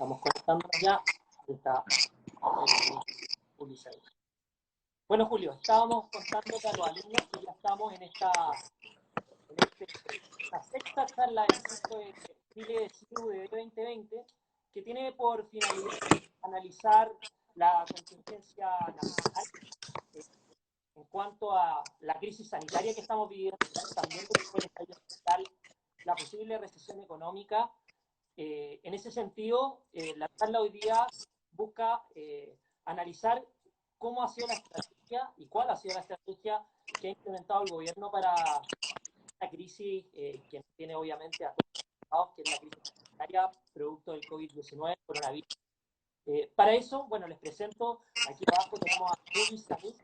Estamos conectándonos ya. Ahí está Julio Isaías. Bueno, Julio, estábamos contándote a los alumnos que ya estamos en esta sexta charla del ciclo de Chile CIU de 2020, que tiene por finalidad analizar la contingencia nacional en cuanto a la crisis sanitaria que estamos viviendo, también el estallido social, la posible recesión económica. En ese sentido, la charla hoy día busca analizar cómo ha sido la estrategia y cuál ha sido la estrategia que ha implementado el gobierno para la crisis que tiene obviamente a todos, que es la crisis sanitaria producto del COVID-19, coronavirus. Para eso, bueno, les presento, aquí abajo tenemos a Luis Samís,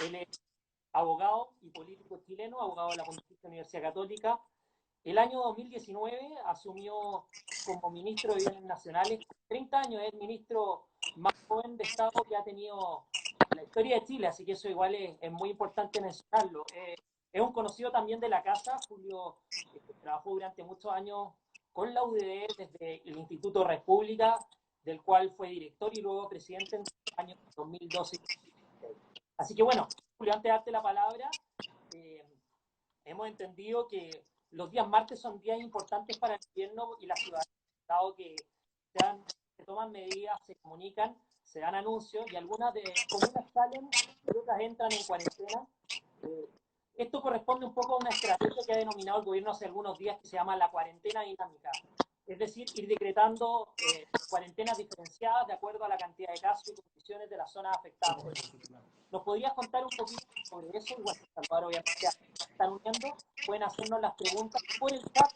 él es abogado y político chileno, abogado de la Pontificia Universidad Católica. El año 2019 asumió como ministro de Bienes Nacionales, 30 años, es el ministro más joven de Estado que ha tenido la historia de Chile, así que eso igual es muy importante mencionarlo. Es un conocido también de la casa, Julio trabajó durante muchos años con la UDD desde el Instituto República, del cual fue director y luego presidente en los años 2012. Así que bueno, Julio, antes de darte la palabra, hemos entendido que los días martes son días importantes para el gobierno y la ciudadanía, dado que se toman medidas, se comunican, se dan anuncios y algunas de comunas salen y otras entran en cuarentena. Esto corresponde un poco a una estrategia que ha denominado el gobierno hace algunos días que se llama la cuarentena dinámica. Es decir, ir decretando cuarentenas diferenciadas de acuerdo a la cantidad de casos y condiciones de las zonas afectadas. ¿Nos podrías contar un poquito sobre eso? Y bueno, Salvador, obviamente, están uniendo, pueden hacernos las preguntas por el chat.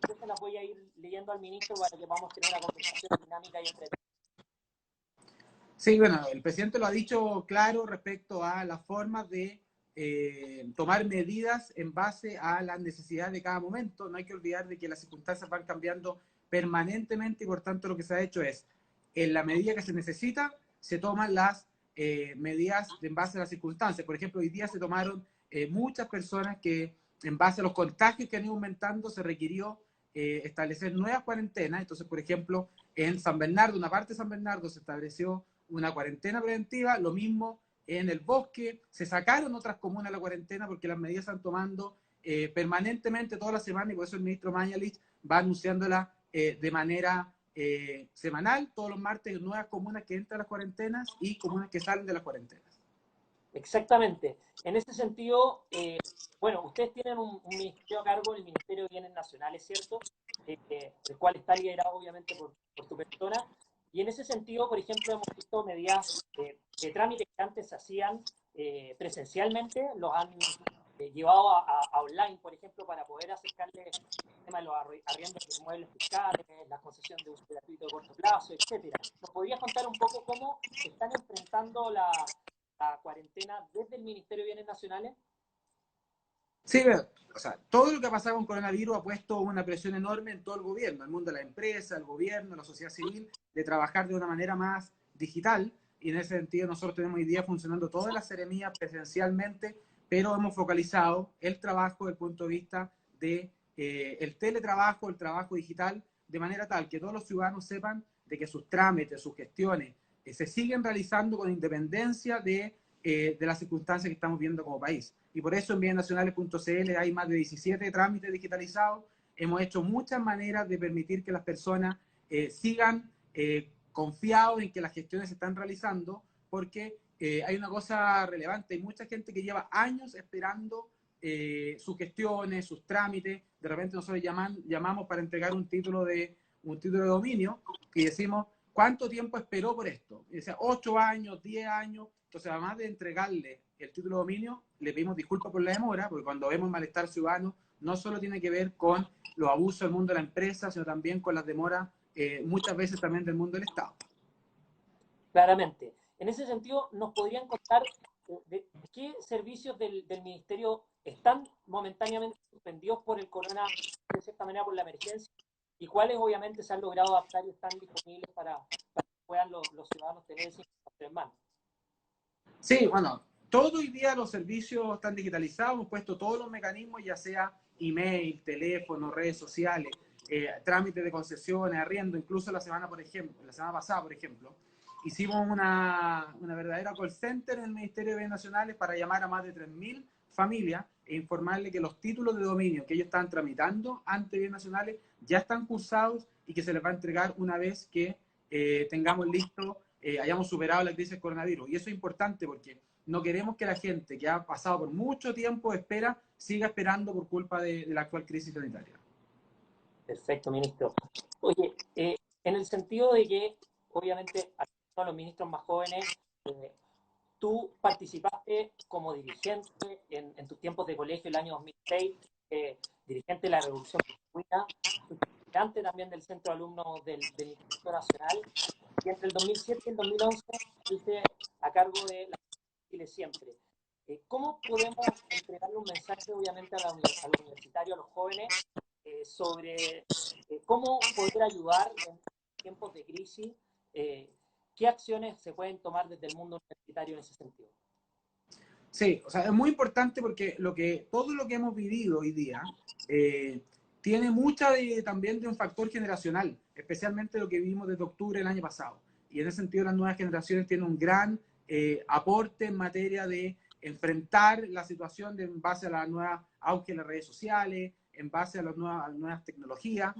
Yo se las voy a ir leyendo al ministro para que podamos tener una conversación dinámica y entretenida. Sí, bueno, el presidente lo ha dicho claro respecto a las formas de tomar medidas en base a las necesidades de cada momento. No hay que olvidar de que las circunstancias van cambiando permanentemente y por tanto lo que se ha hecho es, en la medida que se necesita, se toman las medidas en base a las circunstancias. Por ejemplo, hoy día se tomaron muchas personas que en base a los contagios que han ido aumentando se requirió establecer nuevas cuarentenas. Entonces, por ejemplo, en San Bernardo, una parte de San Bernardo se estableció una cuarentena preventiva, lo mismo en el Bosque, se sacaron otras comunas de la cuarentena porque las medidas se están tomando permanentemente toda la semana y por eso el ministro Mañalich va anunciándola de manera semanal, todos los martes, nuevas comunas que entran a las cuarentenas y comunas que salen de las cuarentenas. Exactamente. En ese sentido, bueno, ustedes tienen un ministerio a cargo, el Ministerio de Bienes Nacionales, ¿cierto? El cual está liderado obviamente por tu persona. Y en ese sentido, por ejemplo, hemos visto medidas de trámites que antes se hacían presencialmente, los han llevado a online, por ejemplo, para poder acercarle el tema de los arriendos de inmuebles fiscales, la concesión de uso gratuito de corto plazo, etcétera. ¿Nos podrías contar un poco cómo están enfrentando la cuarentena desde el Ministerio de Bienes Nacionales? Sí, o sea, todo lo que ha pasado con coronavirus ha puesto una presión enorme en todo el gobierno, el mundo de la empresa, el gobierno, la sociedad civil, de trabajar de una manera más digital. Y en ese sentido nosotros tenemos hoy día funcionando todas las seremías presencialmente, pero hemos focalizado el trabajo desde el punto de vista de el teletrabajo, el trabajo digital, de manera tal que todos los ciudadanos sepan de que sus trámites, sus gestiones se siguen realizando con independencia de las circunstancias que estamos viendo como país. Y por eso en biennacionales.cl hay más de 17 trámites digitalizados. Hemos hecho muchas maneras de permitir que las personas sigan confiados en que las gestiones se están realizando, porque hay una cosa relevante, hay mucha gente que lleva años esperando sus gestiones, sus trámites. De repente nosotros llamamos para entregar un título de dominio y decimos, ¿cuánto tiempo esperó por esto? Y decía, 8 años, 10 años. Entonces, además de entregarle el título de dominio, le pedimos disculpas por la demora, porque cuando vemos malestar ciudadano, no solo tiene que ver con los abusos del mundo de la empresa, sino también con las demoras, muchas veces también del mundo del Estado. Claramente. En ese sentido, ¿nos podrían contar de qué servicios del Ministerio están momentáneamente suspendidos por el coronavirus, de cierta manera por la emergencia, y cuáles obviamente se han logrado adaptar y están disponibles para que puedan los ciudadanos tener esa información en mano? Sí, bueno, todo hoy día los servicios están digitalizados, hemos puesto todos los mecanismos, ya sea email, teléfono, redes sociales. trámites de concesiones, arriendo. Incluso la semana pasada, por ejemplo, hicimos una verdadera call center en el Ministerio de Bienes Nacionales para llamar a más de 3.000 familias e informarle que los títulos de dominio que ellos están tramitando ante Bienes Nacionales ya están cursados y que se les va a entregar una vez que tengamos listo, hayamos superado la crisis del coronavirus. Y eso es importante porque no queremos que la gente que ha pasado por mucho tiempo de espera siga esperando por culpa de la actual crisis sanitaria. Perfecto, ministro. Oye, en el sentido de que, obviamente, son los ministros más jóvenes, tú participaste como dirigente en tus tiempos de colegio el año 2006, dirigente de la Revolución Pingüina, estudiante también del Centro de Alumnos del Instituto Nacional, y entre el 2007 y el 2011 estuviste a cargo de la Chile Siempre. ¿Cómo podemos entregarle un mensaje, obviamente, a los universitarios, a los jóvenes, sobre cómo poder ayudar en tiempos de crisis? ¿Qué acciones se pueden tomar desde el mundo universitario en ese sentido? Sí, o sea, es muy importante porque todo lo que hemos vivido hoy día tiene también de un factor generacional, especialmente lo que vivimos desde octubre del año pasado. Y en ese sentido las nuevas generaciones tienen un gran aporte en materia de enfrentar la situación en base a la nueva auge de las redes sociales, en base a las nuevas tecnologías.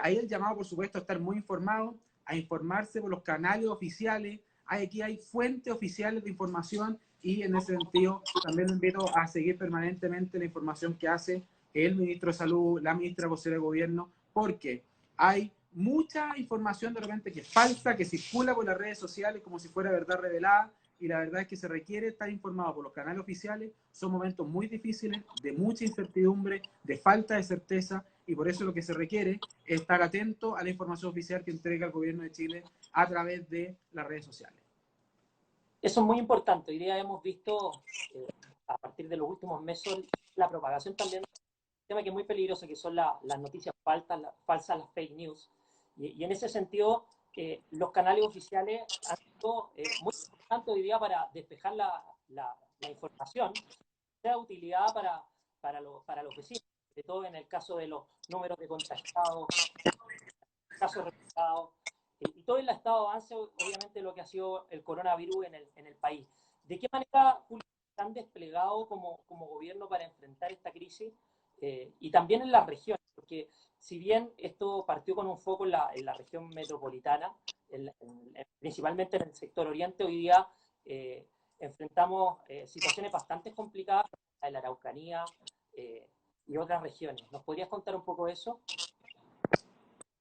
Ahí el llamado, por supuesto, a estar muy informado, a informarse por los canales oficiales. Aquí hay fuentes oficiales de información y en ese sentido también lo invito a seguir permanentemente la información que hace el ministro de Salud, la ministra vocera de Gobierno, porque hay mucha información de repente que es falsa, que circula por las redes sociales como si fuera verdad revelada, y la verdad es que se requiere estar informado por los canales oficiales. Son momentos muy difíciles, de mucha incertidumbre, de falta de certeza, y por eso lo que se requiere es estar atento a la información oficial que entrega el Gobierno de Chile a través de las redes sociales. Eso es muy importante. Hoy día hemos visto, a partir de los últimos meses, la propagación también de un tema que es muy peligroso, que son las noticias falsas, las fake news. Y en ese sentido, los canales oficiales han sido muy importantes hoy día para despejar la información, sea de utilidad para los vecinos, sobre todo en el caso de los números de contagiados, casos reportados, y todo el estado de avance, obviamente, lo que ha sido el coronavirus en el país. ¿De qué manera, Julio, están desplegados como gobierno para enfrentar esta crisis? Y también en las regiones, porque si bien esto partió con un foco en la región metropolitana, principalmente en el sector oriente, hoy día enfrentamos situaciones bastante complicadas en la Araucanía y otras regiones. ¿Nos podrías contar un poco de eso?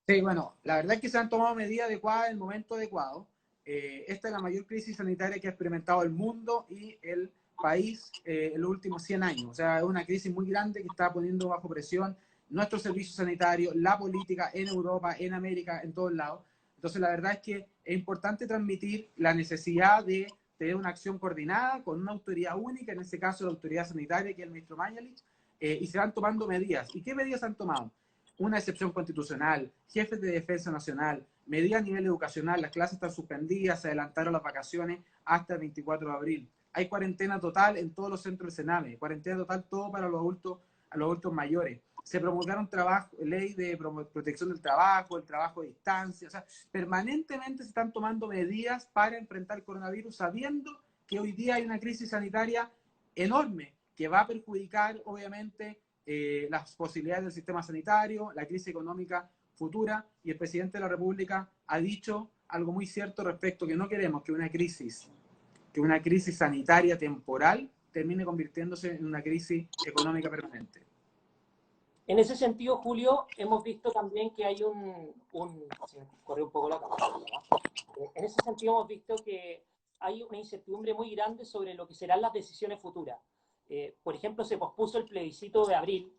Sí, bueno, la verdad es que se han tomado medidas adecuadas en el momento adecuado. Esta es la mayor crisis sanitaria que ha experimentado el mundo y el país en los últimos 100 años. O sea, es una crisis muy grande que está poniendo bajo presión nuestros servicios sanitarios, la política en Europa, en América, en todos lados. Entonces, la verdad es que es importante transmitir la necesidad de tener una acción coordinada con una autoridad única, en este caso la autoridad sanitaria, que es el ministro Mañalich, y se van tomando medidas. ¿Y qué medidas han tomado? Una excepción constitucional, jefes de defensa nacional, medidas a nivel educacional, las clases están suspendidas, se adelantaron las vacaciones hasta el 24 de abril. Hay cuarentena total en todos los centros de Sename, cuarentena total todo para los adultos mayores. Se promulgaron ley de protección del trabajo, el trabajo a distancia, o sea, permanentemente se están tomando medidas para enfrentar el coronavirus, sabiendo que hoy día hay una crisis sanitaria enorme que va a perjudicar, obviamente, las posibilidades del sistema sanitario, la crisis económica futura, y el presidente de la República ha dicho algo muy cierto respecto que no queremos que una crisis sanitaria temporal termine convirtiéndose en una crisis económica permanente. En ese sentido, Julio, hemos visto también que hay se me corrió un poco la cámara, ¿no? En ese sentido hemos visto que hay una incertidumbre muy grande sobre lo que serán las decisiones futuras. Por ejemplo, se pospuso el plebiscito de abril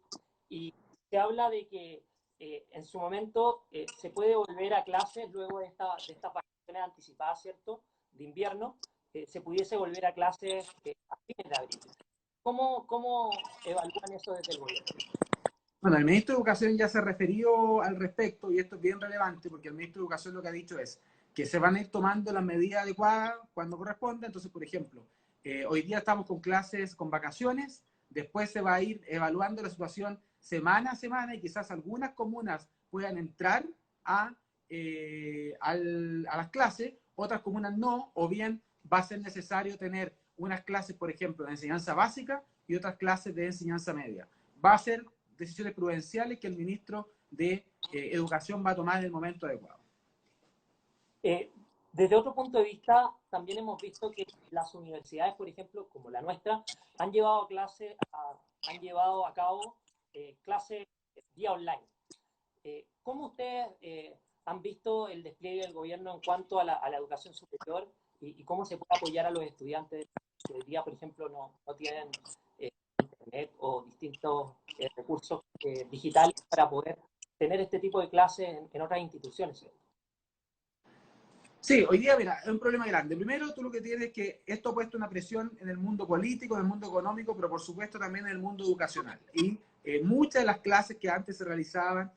y se habla de que en su momento se puede volver a clases luego de estas vacaciones anticipadas, ¿cierto?, de invierno, se pudiese volver a clases a fines de abril. ¿Cómo evalúan eso desde el gobierno? Bueno, el ministro de Educación ya se refirió al respecto y esto es bien relevante porque el ministro de Educación lo que ha dicho es que se van a ir tomando las medidas adecuadas cuando corresponda. Entonces, por ejemplo, hoy día estamos con clases con vacaciones, después se va a ir evaluando la situación semana a semana y quizás algunas comunas puedan entrar a las clases, otras comunas no, o bien va a ser necesario tener unas clases, por ejemplo, de enseñanza básica y otras clases de enseñanza media. Va a ser decisiones prudenciales que el ministro de Educación va a tomar en el momento adecuado. Desde otro punto de vista, también hemos visto que las universidades, por ejemplo, como la nuestra, han llevado a cabo clases vía online. ¿Cómo ustedes han visto el despliegue del gobierno en cuanto a la educación superior y cómo se puede apoyar a los estudiantes que hoy día, por ejemplo, no tienen internet o distintos recursos digitales para poder tener este tipo de clases en otras instituciones, ¿cierto? Sí, hoy día, mira, es un problema grande. Primero, tú lo que tienes es que esto ha puesto una presión en el mundo político, en el mundo económico, pero por supuesto también en el mundo educacional. Y muchas de las clases que antes se realizaban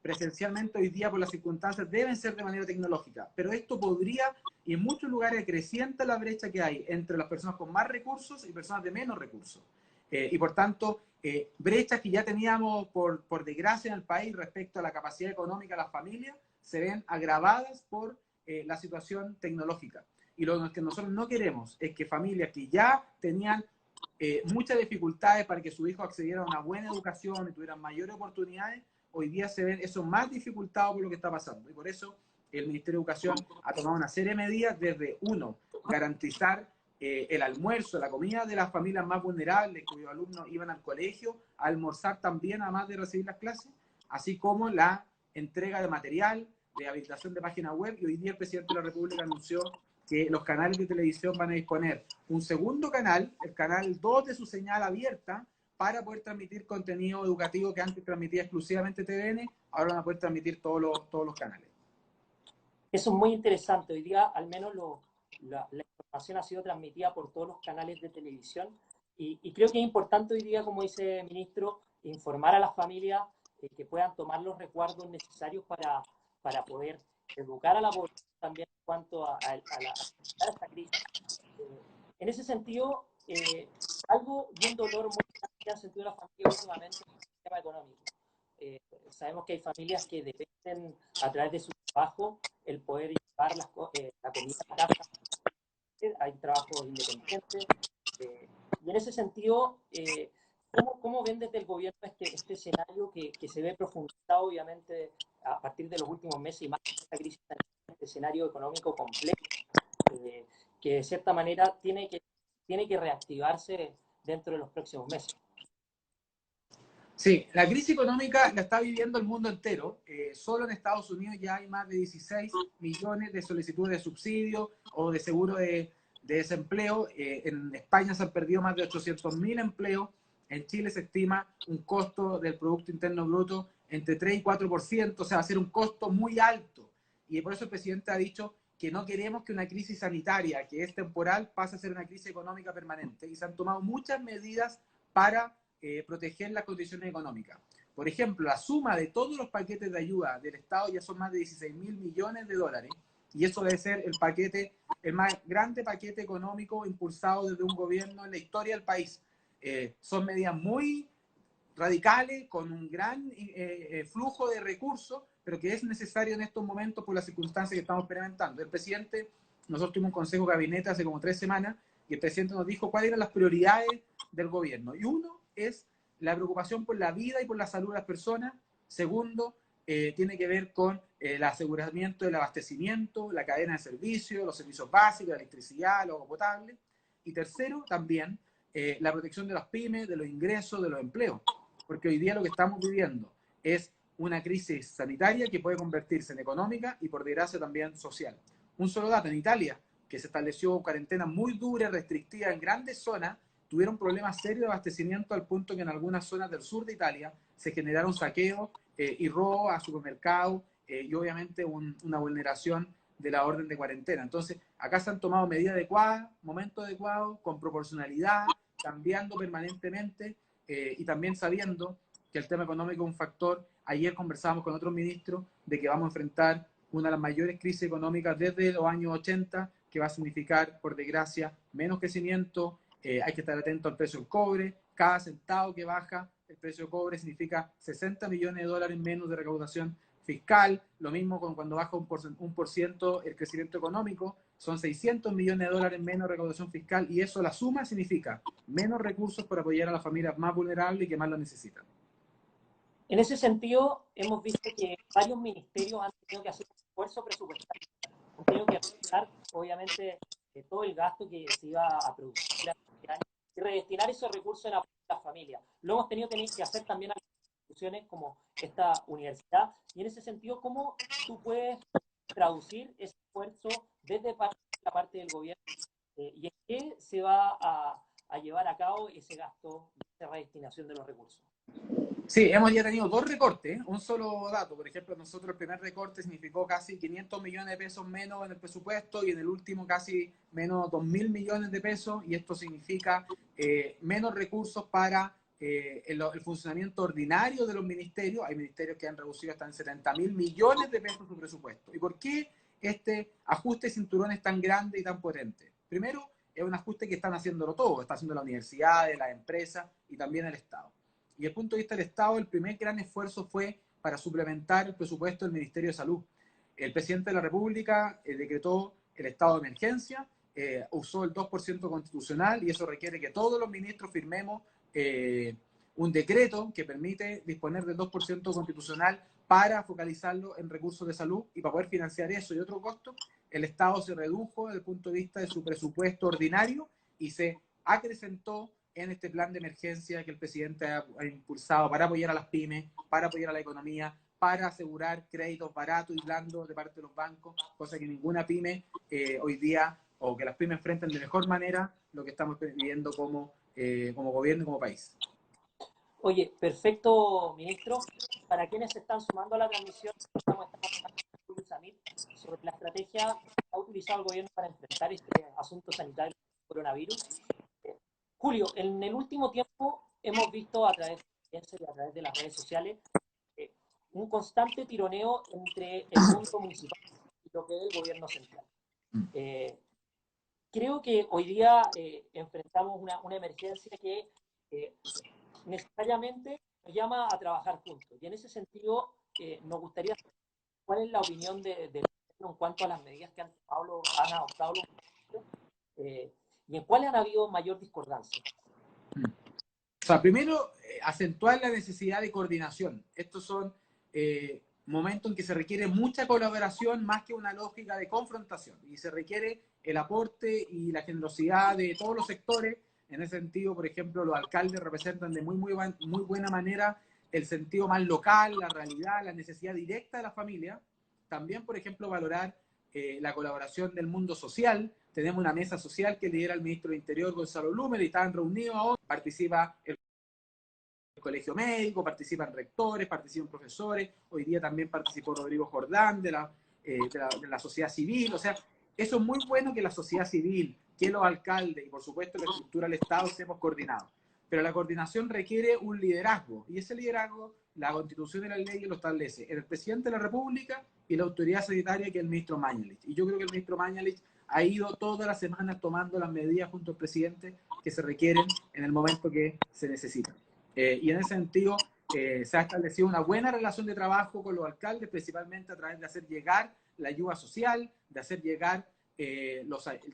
presencialmente hoy día por las circunstancias deben ser de manera tecnológica. Pero esto podría, y en muchos lugares acrecienta la brecha que hay entre las personas con más recursos y personas de menos recursos. Y por tanto, brechas que ya teníamos por desgracia en el país respecto a la capacidad económica de las familias se ven agravadas por la situación tecnológica. Y lo que nosotros no queremos es que familias que ya tenían muchas dificultades para que su hijo accediera a una buena educación y tuvieran mayores oportunidades, hoy día se ven eso más dificultado por lo que está pasando. Y por eso el Ministerio de Educación ha tomado una serie de medidas desde, uno, garantizar el almuerzo, la comida de las familias más vulnerables cuyos alumnos iban al colegio, a almorzar también, además de recibir las clases, así como la entrega de material, de habilitación de página web, y hoy día el presidente de la República anunció que los canales de televisión van a disponer un segundo canal, el canal 2 de su señal abierta, para poder transmitir contenido educativo que antes transmitía exclusivamente TVN, ahora van a poder transmitir todos los canales. Eso es muy interesante. Hoy día, al menos, la información ha sido transmitida por todos los canales de televisión y creo que es importante hoy día, como dice el ministro, informar a las familias que puedan tomar los resguardos necesarios para poder educar a la población también en cuanto a esta crisis. En ese sentido, algo y un dolor muy grande que han sentido las familias últimamente es el tema económico. Sabemos que hay familias que dependen a través de su trabajo el poder llevar la comida a casa. Hay trabajos independientes. Y en ese sentido, ¿cómo ven desde el gobierno este escenario que se ve profundizado, obviamente, a partir de los últimos meses y más de esta crisis, este escenario económico complejo, que de cierta manera tiene que reactivarse dentro de los próximos meses? Sí, la crisis económica la está viviendo el mundo entero. Solo en Estados Unidos ya hay más de 16 millones de solicitudes de subsidio o de seguro de desempleo. En España se han perdido más de 800.000 empleos. En Chile se estima un costo del Producto Interno Bruto entre 3 y 4%, o sea, va a ser un costo muy alto. Y por eso el presidente ha dicho que no queremos que una crisis sanitaria, que es temporal, pase a ser una crisis económica permanente. Y se han tomado muchas medidas para proteger las condiciones económicas. Por ejemplo, la suma de todos los paquetes de ayuda del Estado ya son más de 16.000 millones de dólares, y eso debe ser el más grande paquete económico impulsado desde un gobierno en la historia del país. Son medidas muy radicales, con un gran flujo de recursos, pero que es necesario en estos momentos por las circunstancias que estamos experimentando. El presidente, nosotros tuvimos un consejo de gabinete hace como 3 semanas, y el presidente nos dijo cuáles eran las prioridades del gobierno. Y uno es la preocupación por la vida y por la salud de las personas. Segundo, tiene que ver con el aseguramiento del abastecimiento, la cadena de servicios, los servicios básicos, la electricidad, el agua potable. Y tercero, también la protección de las pymes, de los ingresos, de los empleos. Porque hoy día lo que estamos viviendo es una crisis sanitaria que puede convertirse en económica y, por desgracia, también social. Un solo dato: en Italia, que se estableció cuarentena muy dura y restrictiva en grandes zonas, tuvieron problemas serios de abastecimiento al punto que en algunas zonas del sur de Italia se generaron saqueos y robos a supermercados y obviamente una vulneración de la orden de cuarentena. Entonces, acá se han tomado medidas adecuadas, momento adecuado, con proporcionalidad, cambiando permanentemente y también sabiendo que el tema económico es un factor. Ayer conversábamos con otros ministros de que vamos a enfrentar una de las mayores crisis económicas desde los años 80, que va a significar, por desgracia, menos crecimiento. Hay que estar atento al precio del cobre. Cada centavo que baja el precio de cobre significa 60 millones de dólares menos de recaudación fiscal. Lo mismo con cuando baja un por ciento el crecimiento económico, son 600 millones de dólares menos de recaudación fiscal, y eso, la suma, significa menos recursos para apoyar a las familias más vulnerables y que más lo necesitan. En ese sentido, hemos visto que varios ministerios han tenido que hacer un esfuerzo presupuestario, han tenido que realizar, obviamente, todo el gasto que se iba a producir este año y redestinar esos recursos en apoyo a las familias. Lo hemos tenido que hacer también a instituciones como esta universidad. Y en ese sentido, ¿cómo tú puedes traducir ese esfuerzo desde la parte del gobierno y en qué se va a llevar a cabo ese gasto, esa redestinación de los recursos? Sí, hemos ya tenido dos recortes, un solo dato. Por ejemplo, nosotros el primer recorte significó casi 500 millones de pesos menos en el presupuesto, y en el último casi menos 2.000 millones de pesos, y esto significa menos recursos para el funcionamiento ordinario de los ministerios. Hay ministerios que han reducido hasta en 70.000 millones de pesos su presupuesto. ¿Y por qué este ajuste de cinturón es tan grande y tan potente? Primero, es un ajuste que están haciéndolo todo, está haciendo la universidad, las empresas y también el Estado. Y desde el punto de vista del Estado, el primer gran esfuerzo fue para suplementar el presupuesto del Ministerio de Salud. El presidente de la República decretó el estado de emergencia, usó el 2% constitucional, y eso requiere que todos los ministros firmemos un decreto que permite disponer del 2% constitucional para focalizarlo en recursos de salud. Y para poder financiar eso y otro costo, el Estado se redujo desde el punto de vista de su presupuesto ordinario y se acrecentó en este plan de emergencia que el presidente ha impulsado para apoyar a las pymes, para apoyar a la economía, para asegurar créditos baratos y blandos de parte de los bancos, cosa que ninguna pyme hoy día, o que las pymes enfrenten de mejor manera lo que estamos viviendo como gobierno y como país. Oye, perfecto, ministro. Para quienes se están sumando a la transmisión, estamos hablando con Samir sobre la estrategia que ha utilizado el gobierno para enfrentar este asunto sanitario del coronavirus. Julio, en el último tiempo hemos visto a través de y a través de las redes sociales un constante tironeo entre el mundo municipal y lo que es el gobierno central. Creo que hoy día enfrentamos una emergencia que necesariamente nos llama a trabajar juntos. Y en ese sentido, nos gustaría saber cuál es la opinión del gobierno en cuanto a las medidas que han adoptado los ministros y en cuáles han habido mayor discordancia. O sea, primero, acentuar la necesidad de coordinación. Estos son momentos en que se requiere mucha colaboración más que una lógica de confrontación. Y se requiere el aporte y la generosidad de todos los sectores. En ese sentido, por ejemplo, los alcaldes representan de muy buena manera el sentido más local, la realidad, la necesidad directa de la familia. También, por ejemplo, valorar la colaboración del mundo social. Tenemos una mesa social que lidera el ministro del Interior, Gonzalo Blumer, y están reunidos ahora. Participa el colegio médico, participan rectores, participan profesores. Hoy día también participó Rodrigo Jordán de la sociedad civil. O sea, eso es muy bueno, que la sociedad civil, que los alcaldes y por supuesto la estructura del Estado estemos coordinados. Pero la coordinación requiere un liderazgo, y ese liderazgo la Constitución y la ley lo establece el presidente de la República y la autoridad sanitaria, que es el ministro Mañalich. Y yo creo que el ministro Mañalich ha ido todas las semanas tomando las medidas junto al presidente que se requieren en el momento que se necesitan. Y en ese sentido se ha establecido una buena relación de trabajo con los alcaldes, principalmente a través de hacer llegar la ayuda social, de hacer llegar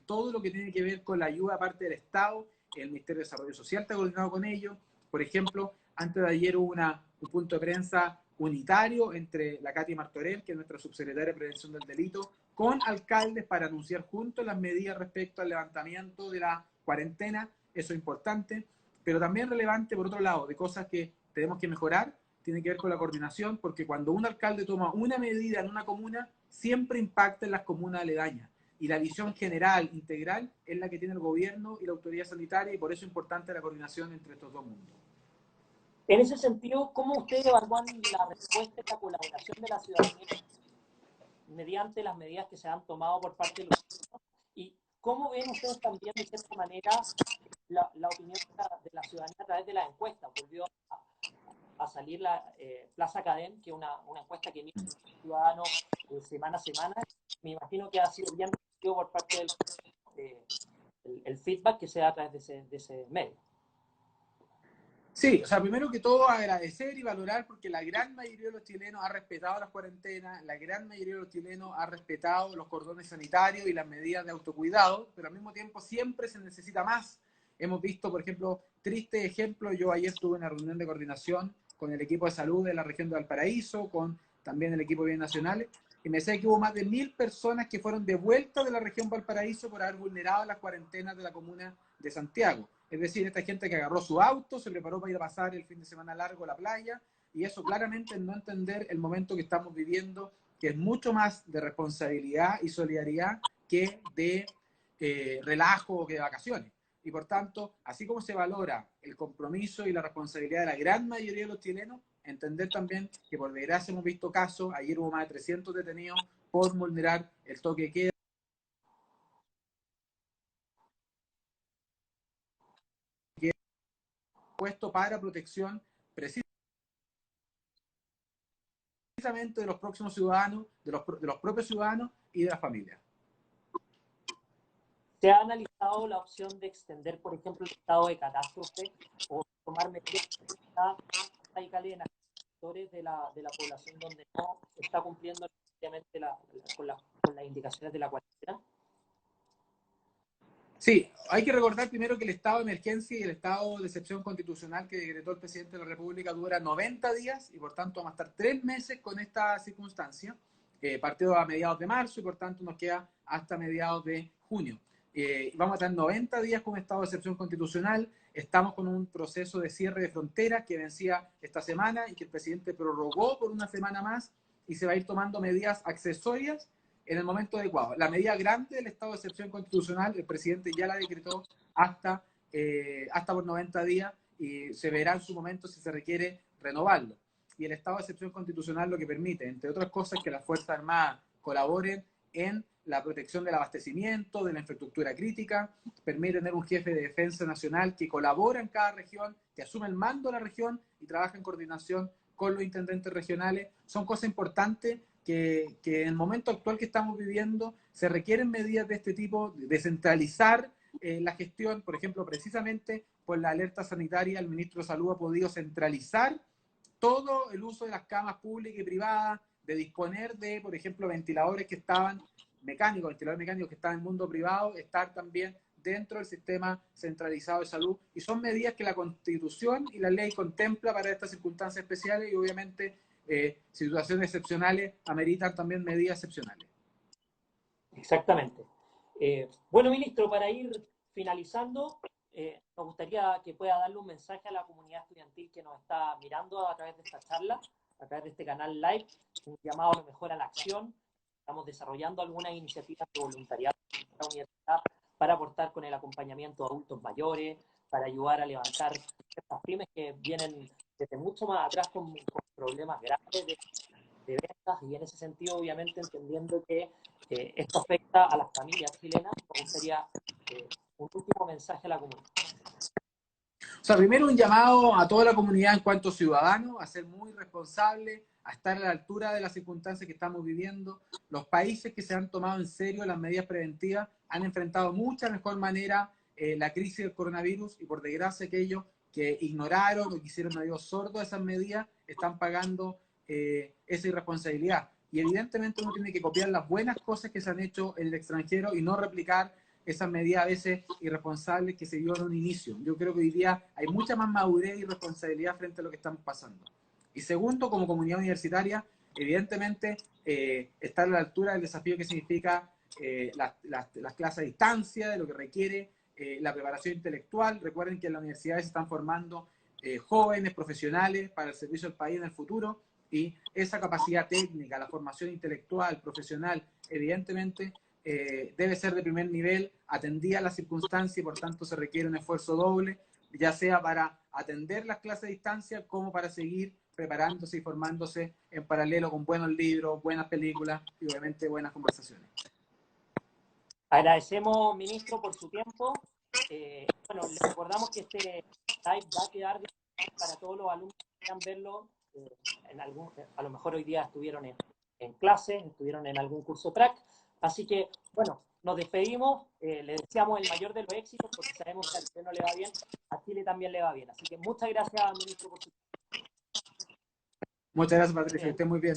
todo lo que tiene que ver con la ayuda aparte del Estado. El Ministerio de Desarrollo Social está coordinado con ellos. Por ejemplo, antes de ayer hubo un punto de prensa unitario entre la Katy Martorell, que es nuestra subsecretaria de Prevención del Delito, con alcaldes para anunciar juntos las medidas respecto al levantamiento de la cuarentena. Eso es importante, pero también relevante, por otro lado, de cosas que tenemos que mejorar, tiene que ver con la coordinación, porque cuando un alcalde toma una medida en una comuna, siempre impacta en las comunas aledañas. Y la visión general, integral, es la que tiene el gobierno y la autoridad sanitaria, y por eso es importante la coordinación entre estos dos mundos. En ese sentido, ¿cómo ustedes evalúan la respuesta y la colaboración de la ciudadanía mediante las medidas que se han tomado por parte de los gobiernos? ¿Y cómo ven ustedes también, de cierta manera, la opinión de la ciudadanía a través de las encuestas? Volvió a salir la Plaza Cadem, que es una encuesta que mide el ciudadano semana a semana. Me imagino que ha sido bien recibido por parte del el feedback que se da a través de ese medio. Sí, o sea, primero que todo agradecer y valorar porque la gran mayoría de los chilenos ha respetado las cuarentenas, la gran mayoría de los chilenos ha respetado los cordones sanitarios y las medidas de autocuidado, pero al mismo tiempo siempre se necesita más. Hemos visto, por ejemplo, triste ejemplo, yo ayer tuve una reunión de coordinación con el equipo de salud de la región de Valparaíso, con también el equipo de bienes nacionales, y me decía que hubo más de 1000 personas que fueron devueltas de la región Valparaíso por haber vulnerado las cuarentenas de la comuna de Santiago. Es decir, esta gente que agarró su auto, se preparó para ir a pasar el fin de semana largo a la playa, y eso claramente no entender el momento que estamos viviendo, que es mucho más de responsabilidad y solidaridad que de relajo o que de vacaciones. Y por tanto, así como se valora el compromiso y la responsabilidad de la gran mayoría de los chilenos, entender también que por desgracia hemos visto casos, ayer hubo más de 300 detenidos por vulnerar el toque de queda puesto para protección precisamente de los próximos ciudadanos, de los propios ciudadanos y de las familias. ¿Se ha analizado la opción de extender, por ejemplo, el estado de catástrofe o tomar medidas radicales en sectores de la población donde no se está cumpliendo necesariamente con las indicaciones de la cuarentena? Sí, hay que recordar primero que el estado de emergencia y el estado de excepción constitucional que decretó el presidente de la República dura 90 días y por tanto vamos a estar 3 meses con esta circunstancia. Partió a mediados de marzo y por tanto nos queda hasta mediados de junio. Vamos a tener 90 días con estado de excepción constitucional. Estamos con un proceso de cierre de fronteras que vencía esta semana y que el presidente prorrogó por una semana más y se va a ir tomando medidas accesorias en el momento adecuado. La medida grande del estado de excepción constitucional, el presidente ya la decretó hasta por 90 días y se verá en su momento si se requiere renovarlo. Y el estado de excepción constitucional lo que permite, entre otras cosas, que las Fuerzas Armadas colaboren en la protección del abastecimiento, de la infraestructura crítica, permite tener un jefe de defensa nacional que colabora en cada región, que asume el mando de la región y trabaja en coordinación con los intendentes regionales. Son cosas importantes que en el momento actual que estamos viviendo se requieren medidas de este tipo, de descentralizar la gestión. Por ejemplo, precisamente por la alerta sanitaria, el ministro de Salud ha podido centralizar todo el uso de las camas públicas y privadas, de disponer de, por ejemplo, ventiladores que estaban ventiladores mecánicos que estaban en el mundo privado, estar también dentro del sistema centralizado de salud. Y son medidas que la Constitución y la ley contempla para estas circunstancias especiales y obviamente situaciones excepcionales ameritan también medidas excepcionales. Exactamente. Bueno, ministro, para ir finalizando, nos gustaría que pueda darle un mensaje a la comunidad estudiantil que nos está mirando a través de esta charla, a través de este canal live, un llamado a lo mejor a la acción. Estamos desarrollando algunas iniciativas de voluntariado en la universidad para aportar con el acompañamiento a adultos mayores, para ayudar a levantar estas pymes que vienen desde mucho más atrás con problemas graves de ventas y en ese sentido, obviamente, entendiendo que esto afecta a las familias chilenas, me gustaría un último mensaje a la comunidad. O sea, primero un llamado a toda la comunidad en cuanto ciudadanos a ser muy responsables, a estar a la altura de las circunstancias que estamos viviendo. Los países que se han tomado en serio las medidas preventivas han enfrentado mucha mejor manera la crisis del coronavirus y por desgracia aquellos que ignoraron o quisieron oídos sordos a esas medidas están pagando esa irresponsabilidad. Y evidentemente uno tiene que copiar las buenas cosas que se han hecho en el extranjero y no replicar esas medidas a veces irresponsables que se dio en un inicio. Yo creo que hoy día hay mucha más madurez y responsabilidad frente a lo que estamos pasando. Y segundo, como comunidad universitaria, evidentemente estar a la altura del desafío que significa las clases a distancia, de lo que requiere la preparación intelectual. Recuerden que en las universidades se están formando jóvenes profesionales para el servicio del país en el futuro y esa capacidad técnica, la formación intelectual, profesional, evidentemente debe ser de primer nivel, atendida a las circunstancias y por tanto se requiere un esfuerzo doble, ya sea para atender las clases a distancia como para seguir preparándose y formándose en paralelo con buenos libros, buenas películas y obviamente buenas conversaciones. Agradecemos, ministro, por su tiempo. Bueno, les recordamos que este live va a quedar para todos los alumnos que quieran verlo. A lo mejor hoy día estuvieron en clase, estuvieron en algún curso track. Así que, bueno, nos despedimos, le deseamos el mayor de los éxitos, porque sabemos que a usted no le va bien, a Chile también le va bien. Así que muchas gracias, ministro, por su... Muchas gracias, Patricia, que esté muy bien.